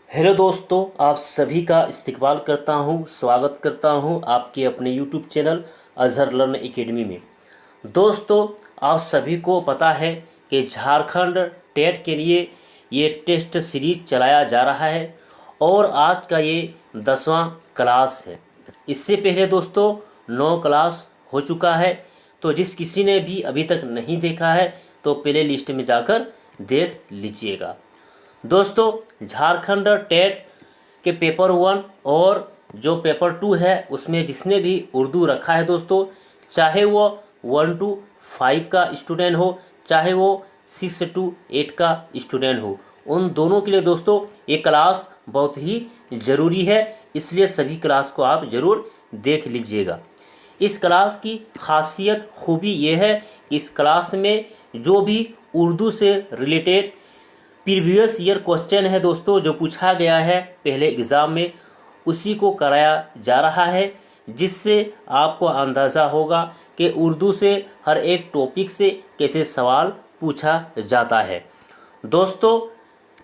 Hello दोस्तों, आप सभी का इस्तकबाल करता हूं, स्वागत करता हूं आपके अपने YouTube channel Azhar learn academy में। दोस्तों, आप सभी को पता है कि झारखंड टेट के लिए ये टेस्ट सीरीज चलाया जा रहा है और आज का ये 10वां क्लास है। इससे पहले दोस्तों 9 क्लास हो चुका है, तो जिस किसी ने भी अभी तक नहीं देखा है तो प्ले लिस्ट में जाकर देख लीजिएगा। दोस्तों, झारखंड टेट के पेपर 1 और जो पेपर 2 है उसमें जिसने भी उर्दू रखा है दोस्तों, चाहे वो 1 to 5 का स्टूडेंट हो, चाहे वो 6 to 8 का स्टूडेंट हो, उन दोनों के लिए दोस्तों ये क्लास बहुत ही ज़रूरी है। इसलिए सभी क्लास को आप ज़रूर देख लीजिएगा। इस क्लास की खासियत खूबी ये है, इस क्लास में जो भी उर्दू से रिलेटेड प्रीवियस ईयर क्वेश्चन है दोस्तों, जो पूछा गया है पहले एग्ज़ाम में, उसी को कराया जा रहा है, जिससे आपको अंदाज़ा होगा कि उर्दू से हर एक टॉपिक से कैसे सवाल पूछा जाता है। दोस्तों,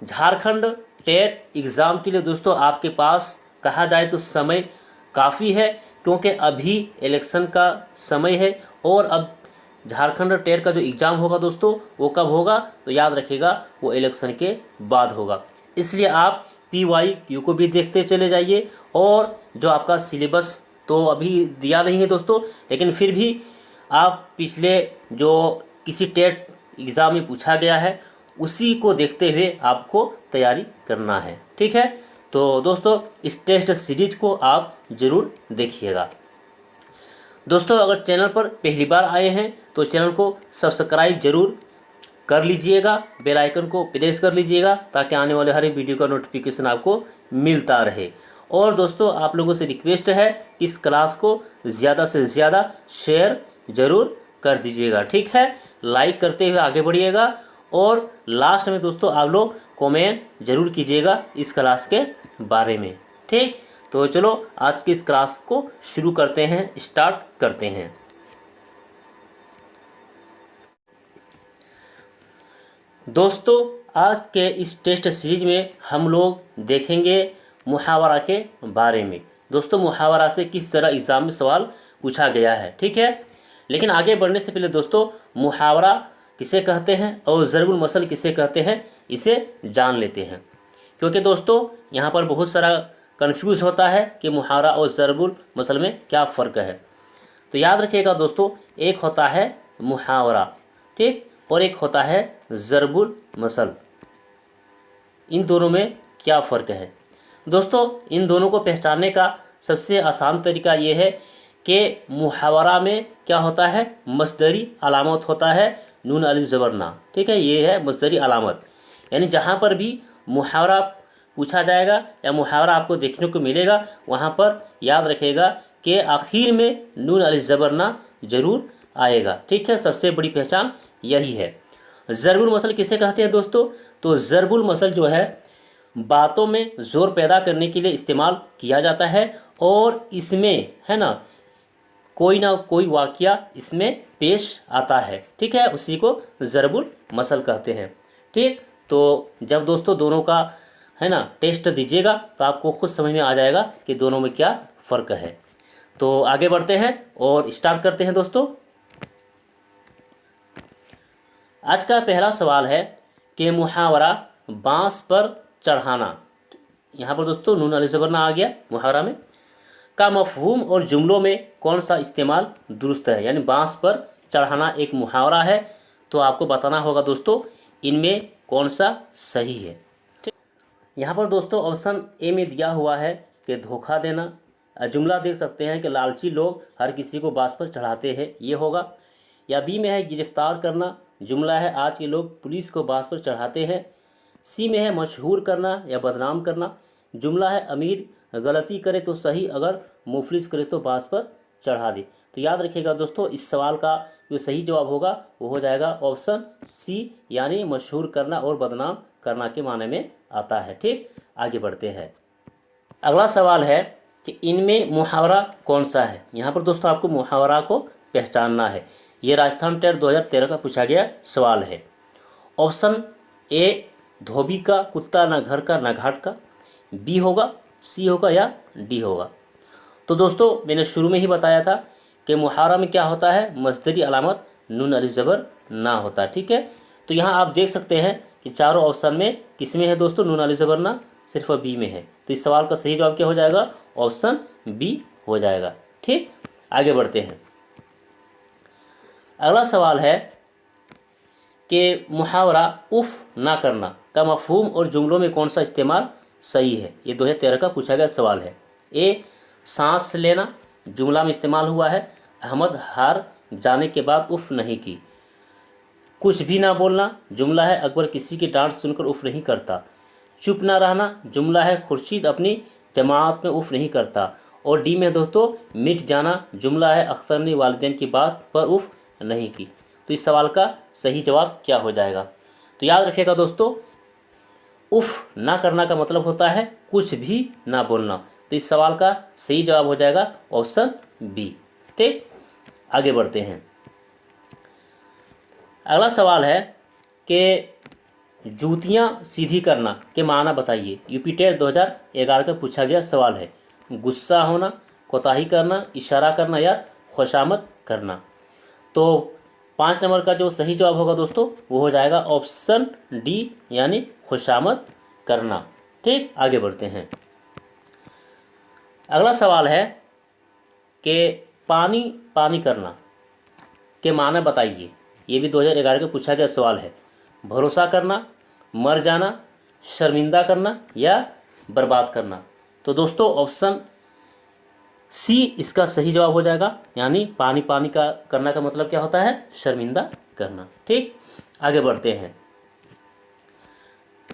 झारखंड टेट एग्ज़ाम के लिए दोस्तों आपके पास कहा जाए तो समय काफ़ी है, क्योंकि अभी इलेक्शन का समय है और अब झारखंड टेट का जो एग्ज़ाम होगा दोस्तों वो कब होगा, तो याद रखिएगा वो इलेक्शन के बाद होगा। इसलिए आप PYQ को भी देखते चले जाइए, और जो आपका सिलेबस तो अभी दिया नहीं है दोस्तों, लेकिन फिर भी आप पिछले जो किसी टेट एग्ज़ाम में पूछा गया है उसी को देखते हुए आपको तैयारी करना है, ठीक है। तो दोस्तों इस टेस्ट सीरीज को आप ज़रूर देखिएगा। दोस्तों, अगर चैनल पर पहली बार आए हैं तो चैनल को सब्सक्राइब जरूर कर लीजिएगा, बेल आइकन को प्रेस कर लीजिएगा, ताकि आने वाले हर एक वीडियो का नोटिफिकेशन आपको मिलता रहे। और दोस्तों, आप लोगों से रिक्वेस्ट है कि इस क्लास को ज़्यादा से ज़्यादा शेयर ज़रूर कर दीजिएगा, ठीक है। लाइक करते हुए आगे बढ़िएगा, और लास्ट में दोस्तों आप लोग कमेंट ज़रूर कीजिएगा इस क्लास के बारे में, ठीक। तो चलो आज की इस क्लास को शुरू करते हैं, स्टार्ट करते हैं। दोस्तों, आज के इस टेस्ट सीरीज में हम लोग देखेंगे मुहावरा के बारे में। दोस्तों, मुहावरा से किस तरह एग्ज़ाम में सवाल पूछा गया है, ठीक है। लेकिन आगे बढ़ने से पहले दोस्तों, मुहावरा किसे कहते हैं और ज़रबुल मसल किसे कहते हैं, इसे जान लेते हैं। क्योंकि दोस्तों यहाँ पर बहुत सारा कंफ्यूज होता है कि मुहावरा और ज़रबुल मसल में क्या फ़र्क है। तो याद रखिएगा दोस्तों, एक होता है मुहावरा, ठीक, और एक होता है ज़रबुल मसल। इन दोनों में क्या फ़र्क है दोस्तों? इन दोनों को पहचानने का सबसे आसान तरीका ये है कि मुहावरा में क्या होता है, मसदरी अलामत होता है, नून अलिफ ज़बर ना, ठीक है। ये है मसदरी अलामत, यानी जहाँ पर भी मुहावरा पूछा जाएगा या मुहावरा आपको देखने को मिलेगा, वहाँ पर याद रखिएगा कि आखिर में नून अलिफ ज़बर ना जरूर आएगा, ठीक है। सबसे बड़ी पहचान यही है। ज़रबुल मसल किसे कहते हैं दोस्तों? तो ज़रबुल मसल जो है बातों में ज़ोर पैदा करने के लिए इस्तेमाल किया जाता है, और इसमें है ना कोई वाक़या इसमें पेश आता है, ठीक है। उसी को ज़रबुल मसल कहते हैं, ठीक। तो जब दोस्तों दोनों का है ना टेस्ट दीजिएगा तो आपको खुद समझ में आ जाएगा कि दोनों में क्या फ़र्क है। तो आगे बढ़ते हैं और स्टार्ट करते हैं दोस्तों। आज का पहला सवाल है कि मुहावरा बांस पर चढ़ाना, यहाँ पर दोस्तों नून अलिफ ज़बर ना आ गया मुहावरा में, का मफ़हूम और जुमलों में कौन सा इस्तेमाल दुरुस्त है। यानी बांस पर चढ़ाना एक मुहावरा है, तो आपको बताना होगा दोस्तों इनमें कौन सा सही है। यहाँ पर दोस्तों ऑप्शन ए में दिया हुआ है कि धोखा देना। जुमला देख सकते हैं कि लालची लोग हर किसी को बांस पर चढ़ाते हैं, ये होगा। या बी में है गिरफ्तार करना। जुमला है आज के लोग पुलिस को बांस पर चढ़ाते हैं। सी में है मशहूर करना या बदनाम करना। जुमला है अमीर गलती करे तो सही, अगर मुफलिस करे तो बांस पर चढ़ा दे। तो याद रखिएगा दोस्तों, इस सवाल का जो सही जवाब होगा वो हो जाएगा ऑप्शन सी, यानी मशहूर करना और बदनाम करना के माने में आता है, ठीक। आगे बढ़ते हैं। अगला सवाल है कि इनमें मुहावरा कौन सा है। यहाँ पर दोस्तों आपको मुहावरा को पहचानना है। ये राजस्थान टेट 2013 का पूछा गया सवाल है। ऑप्शन ए, धोबी का कुत्ता ना घर का ना घाट का। बी होगा, सी होगा या डी होगा। तो दोस्तों मैंने शुरू में ही बताया था कि मुहावरा में क्या होता है, मस्दरी अलामत नून अलिफ ज़बर ना होता। ठीक है, तो यहाँ आप देख सकते हैं कि चारों ऑप्शन में किस में है दोस्तों, नून अलिफ ज़बर ना, सिर्फ बी में है। तो इस सवाल का सही जवाब क्या हो जाएगा, ऑप्शन बी हो जाएगा। ठीक, आगे बढ़ते हैं। अगला सवाल है कि मुहावरा उफ़ ना करना का मफहूम और जुमलों में कौन सा इस्तेमाल सही है। ये 2013 का पूछा गया सवाल है। ए, सांस लेना जुमला में इस्तेमाल हुआ है, अहमद हार जाने के बाद उफ़ नहीं की। कुछ भी ना बोलना जुमला है, अकबर किसी की डांट सुनकर उफ़ नहीं करता। चुप ना रहना जुमला है, खुर्शीद अपनी जमात में उफ़ नहीं करता। और डी में दोस्तों मिट जाना जुमला है, अख्तर ने वालिदैन की बात पर उफ़ नहीं की। तो इस सवाल का सही जवाब क्या हो जाएगा, तो याद रखिएगा दोस्तों, उफ़ ना करना का मतलब होता है कुछ भी ना बोलना। तो इस सवाल का सही जवाब हो जाएगा ऑप्शन बी। ठीक, आगे बढ़ते हैं। अगला सवाल है कि जूतियाँ सीधी करना के माना बताइए। यूपी टेट 2011 का पूछा गया सवाल है। गुस्सा होना, कोताही करना, इशारा करना या खुशामद करना। तो 5 नंबर का जो सही जवाब होगा दोस्तों वो हो जाएगा ऑप्शन डी, यानी खुशामद करना। ठीक, आगे बढ़ते हैं। अगला सवाल है कि पानी पानी करना के माना बताइए। ये भी 2011 का पूछा गया सवाल है। भरोसा करना, मर जाना, शर्मिंदा करना या बर्बाद करना। तो दोस्तों ऑप्शन सी इसका सही जवाब हो जाएगा, यानी पानी पानी का करना का मतलब क्या होता है, शर्मिंदा करना। ठीक, आगे बढ़ते हैं।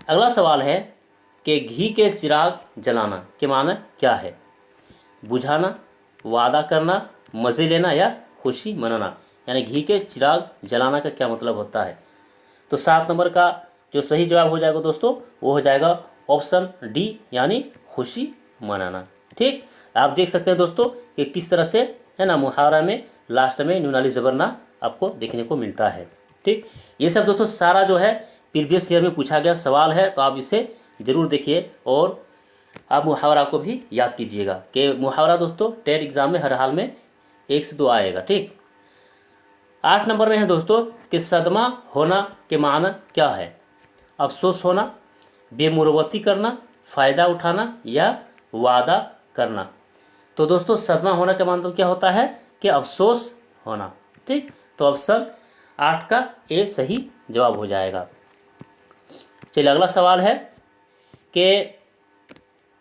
अगला सवाल है कि घी के चिराग जलाना के माना क्या है। बुझाना, वादा करना, मज़े लेना या खुशी मनाना। यानी घी के चिराग जलाना का क्या मतलब होता है। तो 7 नंबर का जो सही जवाब हो जाएगा दोस्तों वो हो जाएगा ऑप्शन डी, यानी खुशी मनाना। ठीक, आप देख सकते हैं दोस्तों कि किस तरह से है ना मुहावरा में लास्ट में नून अलिफ ज़बर ना आपको देखने को मिलता है। ठीक, ये सब दोस्तों सारा जो है प्रीवियस ईयर में पूछा गया सवाल है, तो आप इसे ज़रूर देखिए और आप मुहावरा को भी याद कीजिएगा कि मुहावरा दोस्तों टेट एग्ज़ाम में हर हाल में 1 से 2 आएगा। ठीक, 8 नंबर में है दोस्तों कि सदमा होना के माना क्या है। अफसोस होना, बेमुरवती करना, फ़ायदा उठाना या वादा करना। तो दोस्तों सदमा होना का मतलब क्या होता है कि अफसोस होना। ठीक, तो ऑप्शन 8 का ए सही जवाब हो जाएगा। चलिए अगला सवाल है कि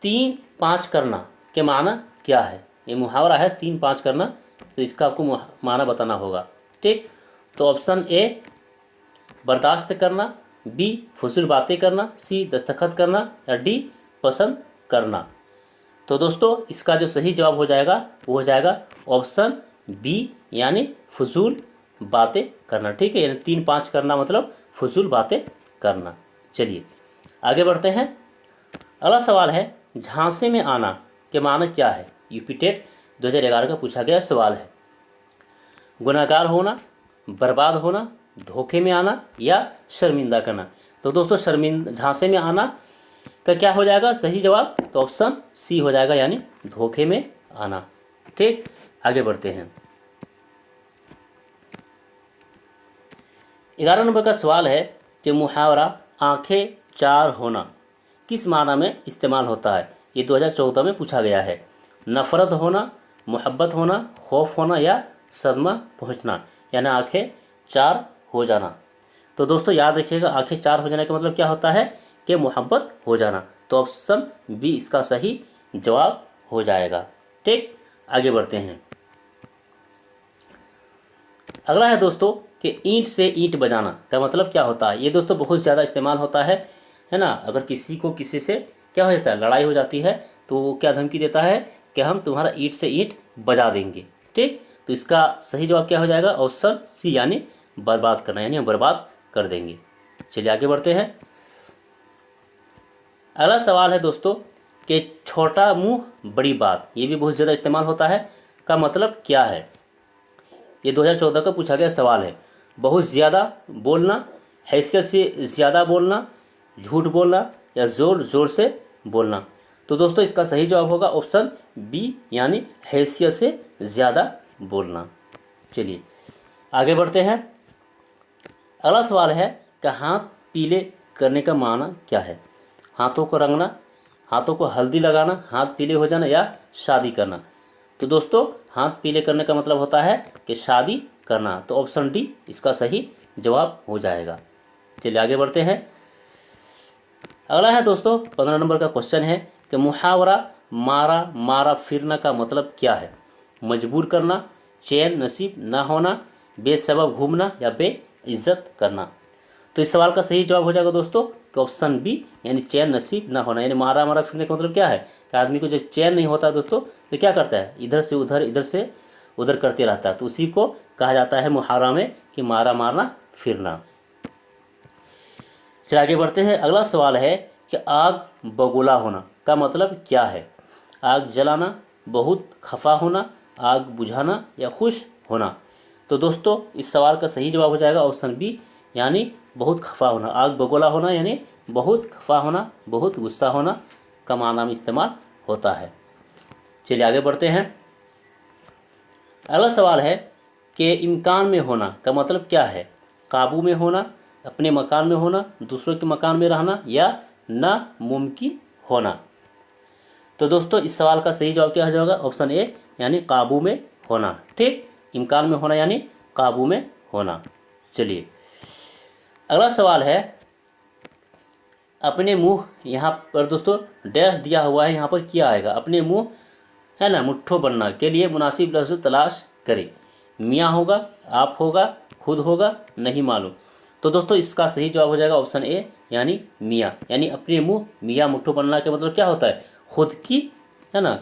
3-5 करना के माना क्या है। ये मुहावरा है 3-5 करना, तो इसका आपको माना बताना होगा। ठीक, तो ऑप्शन ए बर्दाश्त करना, बी फजूल बातें करना, सी दस्तखत करना या डी पसंद करना। तो दोस्तों इसका जो सही जवाब हो जाएगा वो हो जाएगा ऑप्शन बी, यानी फजूल बातें करना। ठीक है, यानी 3-5 करना मतलब फजूल बातें करना। चलिए आगे बढ़ते हैं। अगला सवाल है झांसे में आना के माना क्या है। यूपी टेट 2011 का पूछा गया सवाल है। गुनाहगार होना, बर्बाद होना, धोखे में आना या शर्मिंदा करना। तो दोस्तों झांसे में आना का क्या हो जाएगा सही जवाब, तो ऑप्शन सी हो जाएगा, यानी धोखे में आना। ठीक, आगे बढ़ते हैं। 11 नंबर का सवाल है कि मुहावरा आंखें चार होना किस माना में इस्तेमाल होता है। ये 2014 में पूछा गया है। नफ़रत होना, मोहब्बत होना, खौफ होना या सदमा पहुंचना, यानी आंखें चार हो जाना। तो दोस्तों याद रखिएगा आंखें चार हो जाने का मतलब क्या होता है कि मोहब्बत हो जाना। तो ऑप्शन बी इसका सही जवाब हो जाएगा। ठीक, आगे बढ़ते हैं। अगला है दोस्तों कि ईंट से ईंट बजाना का मतलब क्या होता है। ये दोस्तों बहुत ज़्यादा इस्तेमाल होता है ना। अगर किसी को किसी से क्या हो जाता है, लड़ाई हो जाती है, तो वो क्या धमकी देता है कि हम तुम्हारा ईंट से ईंट बजा देंगे। ठीक, तो इसका सही जवाब क्या हो जाएगा, ऑप्शन सी, यानी बर्बाद करना, यानी हम बर्बाद कर देंगे। चलिए आगे बढ़ते हैं। अगला सवाल है दोस्तों कि छोटा मुंह बड़ी बात, ये भी बहुत ज़्यादा इस्तेमाल होता है, का मतलब क्या है। ये 2014 का पूछा गया सवाल है। बहुत ज़्यादा बोलना, हैसियत से ज़्यादा बोलना, झूठ बोलना या ज़ोर ज़ोर से बोलना। तो दोस्तों इसका सही जवाब होगा ऑप्शन बी, यानी हैसियत से ज़्यादा बोलना। चलिए आगे बढ़ते हैं। अगला सवाल है कि हाथ पीले करने का माना क्या है? हाथों को रंगना, हाथों को हल्दी लगाना, हाथ पीले हो जाना या शादी करना। तो दोस्तों हाथ पीले करने का मतलब होता है कि शादी करना, तो ऑप्शन डी इसका सही जवाब हो जाएगा। चलिए आगे बढ़ते हैं। अगला है दोस्तों 15 नंबर का क्वेश्चन है कि मुहावरा मारा मारा फिरना का मतलब क्या है? मजबूर करना, चैन नसीब ना होना, बेसबब घूमना या बेइज्जत करना। तो इस सवाल का सही जवाब हो जाएगा दोस्तों कि ऑप्शन बी, यानी चैन नसीब ना होना। यानी मारा मारा फिरने का मतलब क्या है कि आदमी को जब चैन नहीं होता दोस्तों तो क्या करता है, इधर से उधर इधर से उधर करते रहता है, तो उसी को कहा जाता है मुहावरा में कि मारा मारना फिरना। चलिए आगे बढ़ते हैं। अगला सवाल है कि आग बगुला होना का मतलब क्या है? आग जलाना, बहुत खफा होना, आग बुझाना या खुश होना। तो दोस्तों इस सवाल का सही जवाब हो जाएगा ऑप्शन बी, यानी बहुत खफा होना। आग बगुला होना यानी बहुत खफा होना, बहुत गुस्सा होना का माना में इस्तेमाल होता है। चलिए आगे बढ़ते हैं। अगला सवाल है कि इम्कान में होना का मतलब क्या है? काबू में होना, अपने मकान में होना, दूसरों के मकान में रहना या नामुमकिन होना। तो दोस्तों इस सवाल का सही जवाब क्या हो जाएगा? ऑप्शन ए, यानी काबू में होना। ठीक, इम्कान में होना यानी काबू में होना। चलिए अगला सवाल है, अपने मुंह, यहाँ पर दोस्तों डैश दिया हुआ है, यहाँ पर क्या आएगा? अपने मुंह है ना मुट्ठो बनना के लिए मुनासिब लफ्ज़ तलाश करें। मियाँ होगा, आप होगा, खुद होगा, नहीं मालूम। तो दोस्तों इसका सही जवाब हो जाएगा ऑप्शन ए, यानी मियाँ। यानी अपने मुंह मियाँ मुट्ठो बनना के मतलब क्या होता है? खुद की, है ना,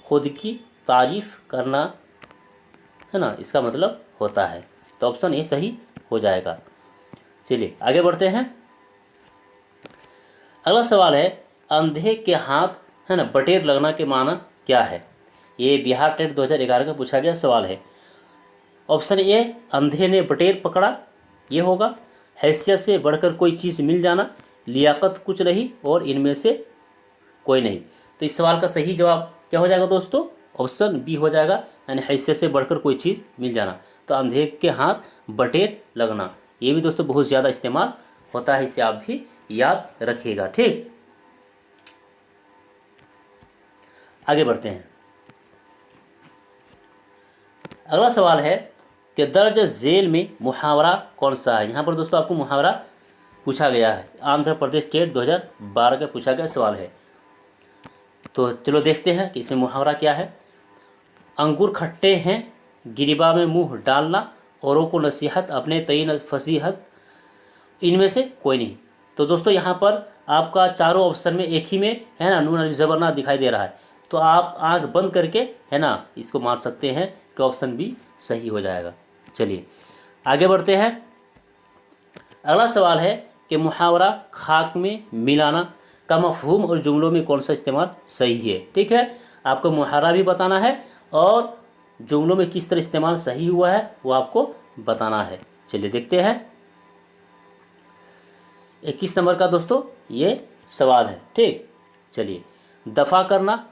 खुद की तारीफ़ करना, है ना, इसका मतलब होता है। तो ऑप्शन ए सही हो जाएगा। चलिए आगे बढ़ते हैं। अगला सवाल है, अंधे के हाथ, है ना, बटेर लगना के माना क्या है? ये बिहार टेट 2011 का पूछा गया सवाल है। ऑप्शन ए, अंधे ने बटेर पकड़ा, ये होगा। हैसियत से बढ़कर कोई चीज़ मिल जाना, लियाकत कुछ नहीं और इनमें से कोई नहीं। तो इस सवाल का सही जवाब क्या हो जाएगा दोस्तों? ऑप्शन बी हो जाएगा, यानी हैसियत से बढ़कर कोई चीज़ मिल जाना। तो अंधे के हाथ बटेर लगना, ये भी दोस्तों बहुत ज़्यादा इस्तेमाल होता है, इसे आप भी याद रखिएगा। ठीक, आगे बढ़ते हैं। अगला सवाल है कि दर्ज झेल में मुहावरा कौन सा है? यहाँ पर दोस्तों आपको मुहावरा पूछा गया है, आंध्र प्रदेश स्टेट 2012 का पूछा गया सवाल है। तो चलो देखते हैं कि इसमें मुहावरा क्या है। अंगूर खट्टे हैं, गिरिबा में मुंह डालना, औरों को नसीहत, अपने तईन फसीहत, इनमें से कोई नहीं। तो दोस्तों यहाँ पर आपका चारों ऑप्शन में एक ही में, है ना, नून अलिफ ज़बर ना दिखाई दे रहा है, तो आप आंख बंद करके, है ना, इसको मार सकते हैं कि ऑप्शन बी सही हो जाएगा। चलिए आगे बढ़ते हैं। अगला सवाल है कि मुहावरा खाक में मिलाना का मफहूम और जुमलों में कौन सा इस्तेमाल सही है? ठीक है, आपको मुहावरा भी बताना है और जुमलों में किस तरह इस्तेमाल सही हुआ है वो आपको बताना है। चलिए देखते हैं। 21 नंबर का दोस्तों ये सवाल है। ठीक, चलिए, दफ़ा करना,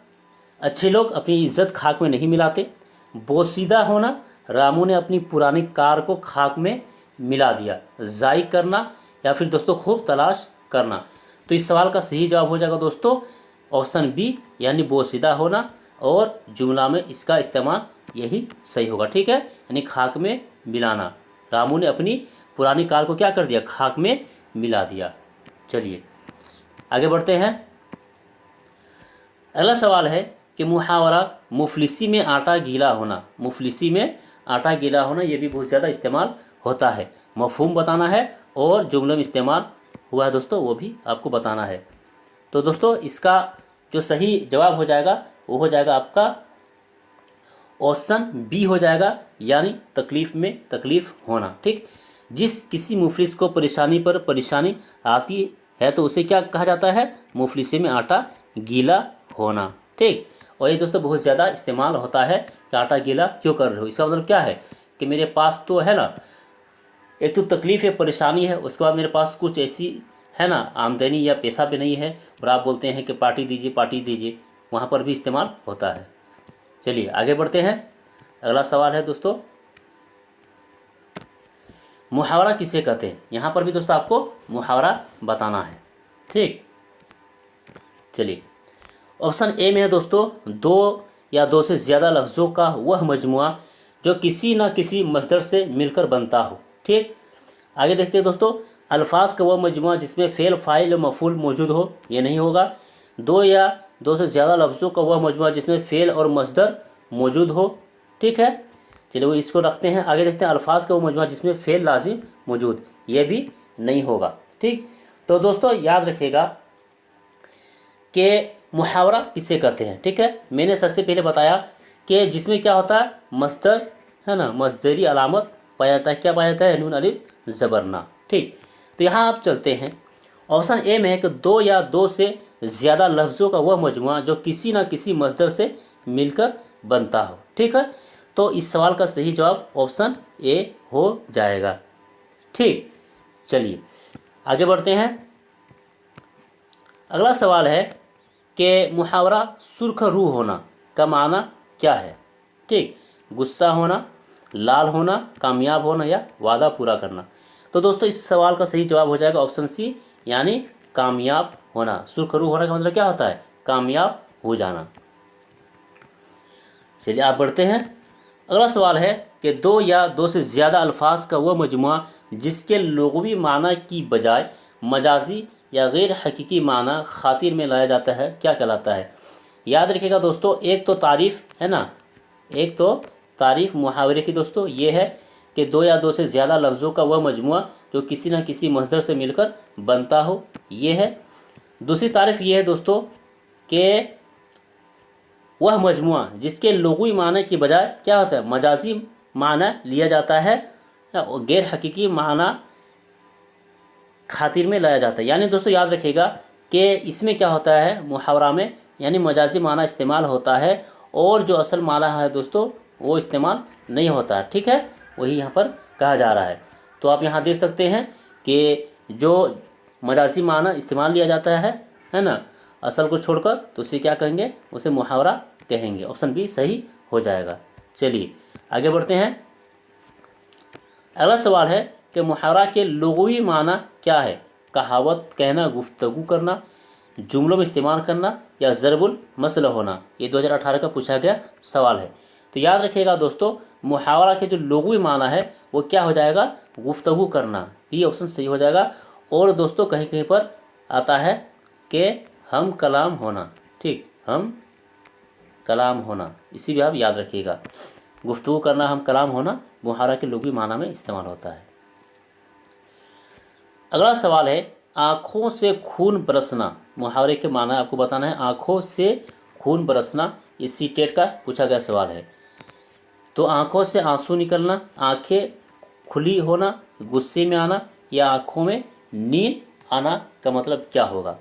अच्छे लोग अपनी इज्जत खाक में नहीं मिलाते। बोसीदा होना, रामू ने अपनी पुरानी कार को खाक में मिला दिया। ज़ाई करना या फिर दोस्तों खूब तलाश करना। तो इस सवाल का सही जवाब हो जाएगा दोस्तों ऑप्शन बी, यानी बोसीदा होना, और जुमला में इसका इस्तेमाल यही सही होगा। ठीक है, यानी खाक में मिलाना, रामू ने अपनी पुरानी कार को क्या कर दिया? खाक में मिला दिया। चलिए आगे बढ़ते हैं। अगला सवाल है कि मुहावरा मुफलिसी में आटा गीला होना, मुफलिसी में आटा गीला होना, ये भी बहुत ज़्यादा इस्तेमाल होता है। मफहूम बताना है और जुमले में इस्तेमाल हुआ है दोस्तों वो भी आपको बताना है। तो दोस्तों इसका जो सही जवाब हो जाएगा वो हो जाएगा आपका ऑप्शन बी हो जाएगा, यानी तकलीफ़ में तकलीफ़ होना। ठीक, जिस किसी मुफलिस को परेशानी पर परेशानी आती है तो उसे क्या कहा जाता है? मुफलिसी में आटा गीला होना। ठीक, और ये दोस्तों बहुत ज़्यादा इस्तेमाल होता है कि आटा गीला क्यों कर रहे हो। इसका मतलब क्या है कि मेरे पास तो, है ना, एक तो तकलीफ़ है, परेशानी है, उसके बाद मेरे पास कुछ ऐसी, है ना, आमदनी या पैसा भी नहीं है और आप बोलते हैं कि पार्टी दीजिए पार्टी दीजिए। वहाँ पर भी इस्तेमाल होता है। चलिए आगे बढ़ते हैं। अगला सवाल है दोस्तों, मुहावरा किसे कहते हैं? यहाँ पर भी दोस्तों आपको मुहावरा बताना है। ठीक, चलिए ऑप्शन ए में है दोस्तों, दो या दो से ज़्यादा लफ्ज़ों का वह मजमुआ जो किसी न किसी मस्दर से मिलकर बनता हो। ठीक, आगे देखते हैं दोस्तों, अल्फाज का वह मजमुआ जिसमें फ़ेल फ़ाइल और मफ़ूल मौजूद हो, ये नहीं होगा। दो या दो से ज़्यादा लफ्ज़ों का वह मजमुआ जिसमें फ़ेल और मस्दर मौजूद हो। ठीक है, चलिए वो इसको रखते हैं। आगे देखते हैं, अल्फाज का वो मजमुआ जिसमें फ़ेल लाजिम मौजूद, ये भी नहीं होगा। ठीक, तो दोस्तों याद रखिएगा कि मुहावरा किसे कहते हैं। ठीक है, मैंने सबसे पहले बताया कि जिसमें क्या होता है, मस्दर है ना, मस्दरी अलामत पाया जाता है। क्या पाया जाता है? नून अलिफ ज़बर ना। ठीक, तो यहाँ आप चलते हैं, ऑप्शन ए में है कि दो या दो से ज़्यादा लफ्ज़ों का वह मजमुआ जो किसी न किसी मस्दर से मिलकर बनता हो। ठीक है, तो इस सवाल का सही जवाब ऑप्शन ए हो जाएगा। ठीक, चलिए आगे बढ़ते हैं। अगला सवाल है कि मुहावरा सुर्ख रूह होना का माना क्या है? ठीक, गुस्सा होना, लाल होना, कामयाब होना या वादा पूरा करना। तो दोस्तों इस सवाल का सही जवाब हो जाएगा ऑप्शन सी, यानी कामयाब होना। सुर्ख रूह होने का मतलब क्या होता है? कामयाब हो जाना। चलिए आप बढ़ते हैं। अगला सवाल है कि दो या दो से ज़्यादा अल्फाज का वह मजमुआ जिसके लुग़वी माना की बजाय मजाजी या गैर हकीकी माना खातिर में लाया जाता है, क्या कहलाता है? याद रखिएगा दोस्तों, एक तो तारीफ़ है ना, एक तो तारीफ़ मुहावरे की दोस्तों ये है कि दो या दो से ज़्यादा लफ्ज़ों का वह मजमुआ जो किसी न किसी मस्दर से मिलकर बनता हो, ये है। दूसरी तारीफ़ ये है दोस्तों कि वह मजमुआ जिसके लुग़वी माना की बजाय क्या होता है, मजाजी माना लिया जाता है, गैर हकीकी माना खातिर में लाया जाता है। यानी दोस्तों याद रखिएगा कि इसमें क्या होता है, मुहावरा में यानी मजाजी माना इस्तेमाल होता है और जो असल माना है दोस्तों वो इस्तेमाल नहीं होता है। ठीक है, वही यहाँ पर कहा जा रहा है। तो आप यहाँ देख सकते हैं कि जो मजाजी माना इस्तेमाल लिया जाता है ना, असल को छोड़कर, तो उसे क्या कहेंगे? उसे मुहावरा कहेंगे। ऑप्शन बी सही हो जाएगा। चलिए आगे बढ़ते हैं। अगला सवाल है कि मुहावरा के लुग़वी माना क्या है? कहावत कहना, गुफ्तगू करना, जुमलों में इस्तेमाल करना या ज़रबुल मसल होना। ये 2018 का पूछा गया सवाल है। तो याद रखिएगा दोस्तों, मुहावरा के जो लुग़वी माना है वो क्या हो जाएगा? गुफ्तगू करना। ये ऑप्शन सही हो जाएगा। और दोस्तों कहीं कहीं पर आता है कि हम कलाम होना। ठीक, हम कलाम होना, इसी भी आप याद रखिएगा। गुफ्तगू करना, हम कलाम होना मुहावरा के लुग़वी माना में इस्तेमाल होता है। अगला सवाल है, आँखों से खून बरसना। मुहावरे के माना आपको बताना है। आँखों से खून बरसना, ये सीटेट का पूछा गया सवाल है। तो आँखों से आंसू निकलना, आँखें खुली होना, गुस्से में आना या आँखों में नींद आना का मतलब क्या होगा?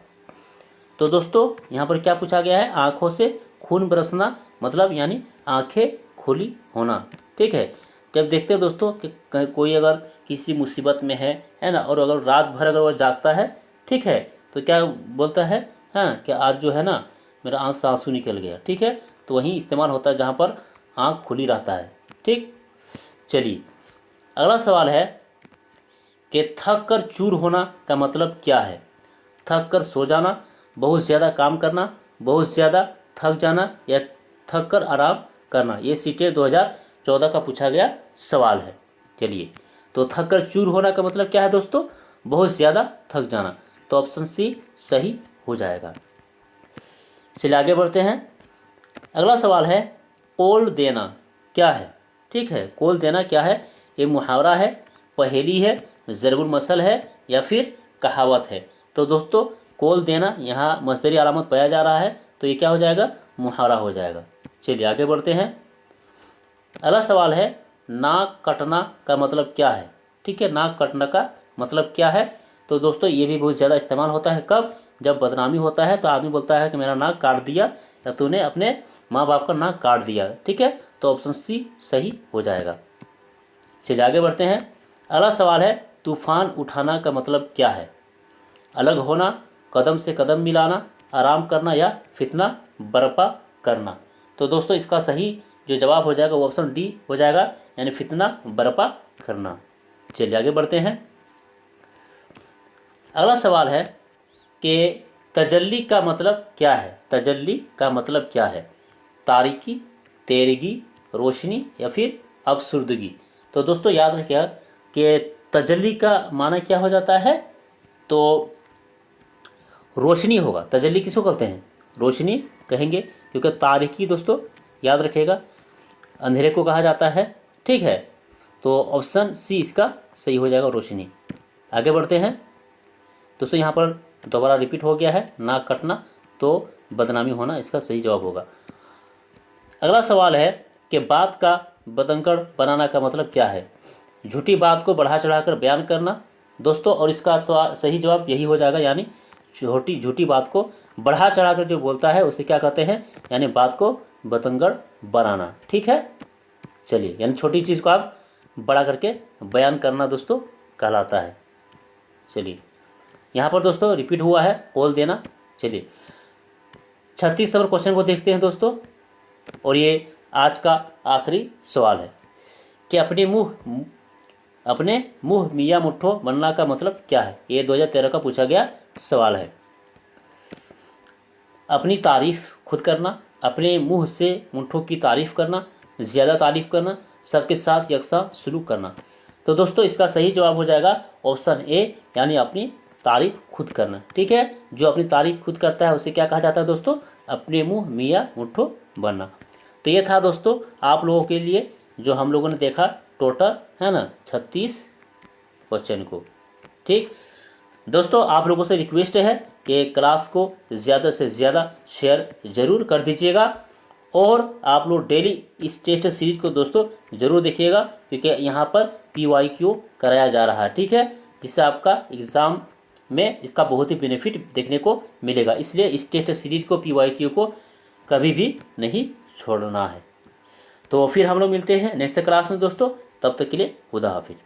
तो दोस्तों यहाँ पर क्या पूछा गया है? आँखों से खून बरसना मतलब यानी आँखें खुली होना। ठीक है, जब देखते हैं दोस्तों कि कोई अगर किसी मुसीबत में है ना, और अगर रात भर अगर वह जागता है, ठीक है, तो क्या बोलता है? हाँ, कि आज जो है ना मेरा आँख से आंसू निकल गया। ठीक है, तो वहीं इस्तेमाल होता है जहाँ पर आँख खुली रहता है। ठीक, चलिए अगला सवाल है कि थक कर चूर होना का मतलब क्या है? थक कर सो जाना, बहुत ज़्यादा काम करना, बहुत ज़्यादा थक जाना या थक कर आराम करना। ये सीटेट 2014 का पूछा गया सवाल है। चलिए, तो थक कर चूर होना का मतलब क्या है दोस्तों? बहुत ज़्यादा थक जाना। तो ऑप्शन सी सही हो जाएगा। चलिए आगे बढ़ते हैं। अगला सवाल है, कोल देना क्या है? ठीक है, कोल देना क्या है? ये मुहावरा है, पहेली है, ज़रबुल मसल है या फिर कहावत है? तो दोस्तों कोल देना यहाँ मस्दरी अलामत पाया जा रहा है, तो ये क्या हो जाएगा? मुहावरा हो जाएगा। चलिए आगे बढ़ते हैं। अगला सवाल है, नाक कटना का मतलब क्या है? ठीक है, नाक कटना का मतलब क्या है? तो दोस्तों ये भी बहुत ज़्यादा इस्तेमाल होता है। कब? जब बदनामी होता है तो आदमी बोलता है कि मेरा नाक काट दिया या तूने अपने माँ बाप का नाक काट दिया। ठीक है, तो ऑप्शन सी सही हो जाएगा। चलिए आगे बढ़ते हैं। अगला सवाल है, तूफान उठाना का मतलब क्या है? अलग होना, कदम से कदम मिलाना, आराम करना या फितना बर्पा करना। तो दोस्तों इसका सही जो जवाब हो जाएगा वो ऑप्शन डी हो जाएगा, यानी फितना बर्पा करना। चलिए आगे बढ़ते हैं। अगला सवाल है कि तजल्ली का मतलब क्या है। तजल्ली का मतलब क्या है? तारीकी, तेरगी, रोशनी या फिर अफसुर्दगी। तो दोस्तों याद रखिएगा कि तजल्ली का माना क्या हो जाता है, तो रोशनी होगा। तजल्ली किसको कहते हैं? रोशनी कहेंगे, क्योंकि तारीकी दोस्तों याद रखिएगा अंधेरे को कहा जाता है। ठीक है, तो ऑप्शन सी इसका सही हो जाएगा, रोशनी। आगे बढ़ते हैं दोस्तों। यहाँ पर दोबारा रिपीट हो गया है, नाक कटना तो बदनामी होना इसका सही जवाब होगा। अगला सवाल है कि बात का बतंगड़ बनाना का मतलब क्या है? झूठी बात को बढ़ा चढ़ाकर बयान करना दोस्तों, और इसका सही जवाब यही हो जाएगा, यानी झूठी बात को बढ़ा चढ़ाकर जो बोलता है उसे क्या कहते हैं, यानी बात को बतंगड़ बनाना। ठीक है, चलिए, यानी छोटी चीज़ को आप बड़ा करके बयान करना दोस्तों कहलाता है। चलिए यहाँ पर दोस्तों रिपीट हुआ है बोल देना। चलिए 36 नंबर क्वेश्चन को देखते हैं दोस्तों, और ये आज का आखिरी सवाल है कि अपने मुंह मियाँ मुट्ठो बनना का मतलब क्या है। ये 2013 का पूछा गया सवाल है। अपनी तारीफ़ खुद करना, अपने मुंह से मुट्ठों की तारीफ़ करना, ज़्यादा तारीफ़ करना, सबके साथ यकसा सलूक करना। तो दोस्तों इसका सही जवाब हो जाएगा ऑप्शन ए, यानी अपनी तारीफ़ खुद करना। ठीक है, जो अपनी तारीफ़ खुद करता है उसे क्या कहा जाता है दोस्तों? अपने मुंह मियाँ मुट्ठो बनना। तो ये था दोस्तों आप लोगों के लिए जो हम लोगों ने देखा टोटल, है ना, 36 क्वेश्चन को। ठीक दोस्तों, आप लोगों से रिक्वेस्ट है कि क्लास को ज़्यादा से ज़्यादा शेयर ज़रूर कर दीजिएगा, और आप लोग डेली इस टेस्ट सीरीज को दोस्तों ज़रूर देखिएगा, क्योंकि यहाँ पर PYQ कराया जा रहा है। ठीक है, जिससे आपका एग्ज़ाम में इसका बहुत ही बेनिफिट देखने को मिलेगा। इसलिए इस टेस्ट सीरीज को PYQ को कभी भी नहीं छोड़ना है। तो फिर हम लोग मिलते हैं नेक्स्ट क्लास में दोस्तों, तब तक के लिए खुदा हाफिज़।